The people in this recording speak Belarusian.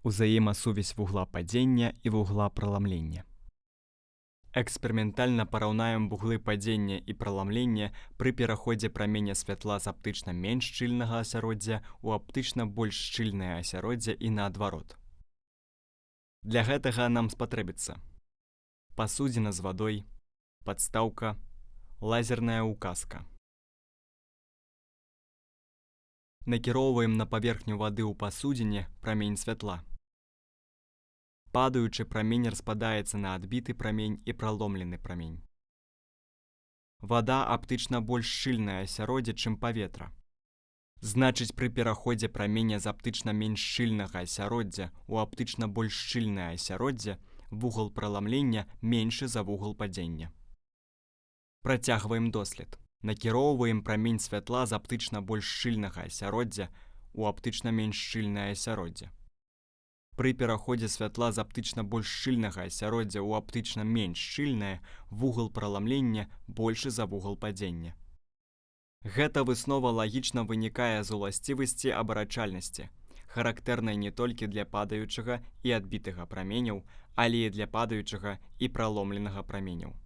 Узаемасувязь вугла падзення і вугла праламлення. Эксперыментальна параўнаем вуглы падзення і праламлення пры пераходзе праменя святла з аптычна менш шчыльнага асяроддзя ў аптычна больш шчыльнае асяроддзе і наадварот. Для гэтага нам спатрэбіцца пасудзіна з вадой, падстаўка, лазерная ўказка. Накіроўваем на паверхню вады ў пасудзіне прамень святла. Падаючы прамень распадаецца на адбіты прамень і праломлены прамень. Вада аптычна больш шчыльнае асяроддзе, чым паветра. Значыць, пры пераходзе праменя з аптычна менш шчыльнага асяроддзя ў аптычна больш шчыльнае асяроддзе вугал праламлення меншы за вугал падзення. Працягваем дослед. Накіроўваем прамень святла з аптычна больш шчыльнага асяроддзя ў аптычна менш шчыльнае асяроддзе. Пры пераходзе святла з аптычна больш шчыльнага асяроддзя ў аптычна менш шчыльнае вугал праламлення большы за вугал падзення. Гэта выснова лагічна вынікае з уласцівасці абарачальнасці, характэрнай не толькі для падаючага і адбітага праменяў, але і для падаючага і праломленага праменяў.